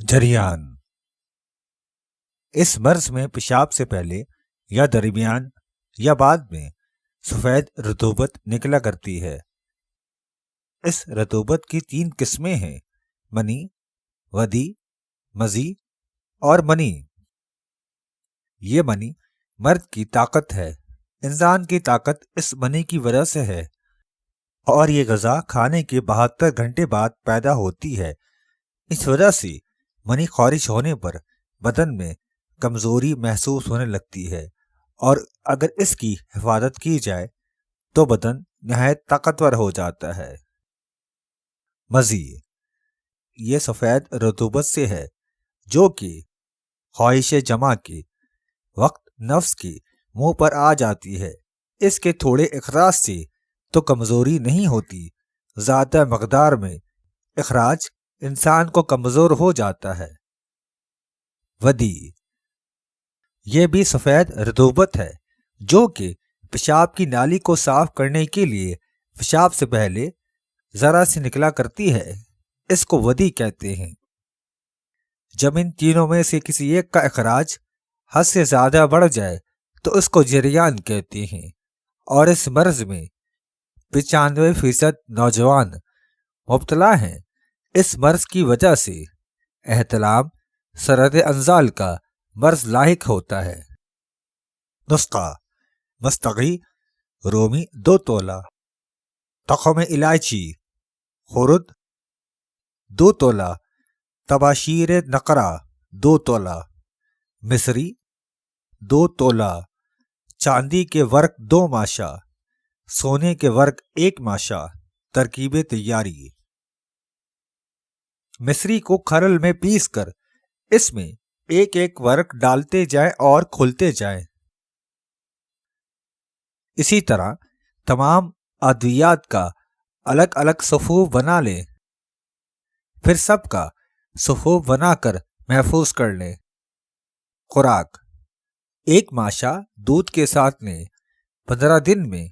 جریان اس مرض میں پیشاب سے پہلے یا درمیان یا بعد میں سفید رطوبت نکلا کرتی ہے۔ اس رطوبت کی 3 قسمیں ہیں: منی، ودی، مزی اور منی۔ یہ منی مرد کی طاقت ہے۔ انسان کی طاقت اس منی کی وجہ سے ہے، اور یہ غذا کھانے کے 72 گھنٹے بعد پیدا ہوتی ہے۔ اس وجہ سے منی خارج ہونے پر بدن میں کمزوری محسوس ہونے لگتی ہے، اور اگر اس کی حفاظت کی جائے تو بدن نہایت طاقتور ہو جاتا ہے۔ مزی یہ سفید رطوبت سے ہے جو کہ خواہش جمع کے وقت نفس کے منہ پر آ جاتی ہے۔ اس کے تھوڑے اخراج سے تو کمزوری نہیں ہوتی، زیادہ مقدار میں اخراج انسان کو کمزور ہو جاتا ہے۔ ودی یہ بھی سفید رطوبت ہے جو کہ پیشاب کی نالی کو صاف کرنے کے لیے پیشاب سے پہلے ذرا سی نکلا کرتی ہے۔ اس کو ودی کہتے ہیں۔ جب ان تینوں میں سے کسی ایک کا اخراج حد سے زیادہ بڑھ جائے تو اس کو جریان کہتے ہیں، اور اس مرض میں 95% نوجوان مبتلا ہیں۔ اس مرض کی وجہ سے احتلام سرد انزال کا مرض لاحق ہوتا ہے۔ نسخہ: مستغی رومی 2 تولہ، تخم الائچی خرد 2 تولہ، تباشیر نقرہ 2 تولہ، مصری 2 تولہ، چاندی کے ورق 2 ماشا، سونے کے ورق 1 ماشا۔ ترکیب تیاری: مصری کو کھرل میں پیس کر اس میں ایک ایک ورق ڈالتے جائیں اور کھولتے جائیں۔ اسی طرح تمام ادویات کا الگ الگ صفوف بنا لیں، پھر سب کا صفوف بنا کر محفوظ کر لیں۔ خوراک: 1 ماشا دودھ کے ساتھ لیں۔ 15 دن میں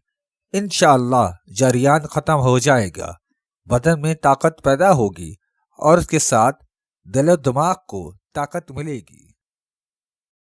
انشاءاللہ جریان ختم ہو جائے گا، بدن میں طاقت پیدا ہوگی اور اس کے ساتھ دل و دماغ کو طاقت ملے گی۔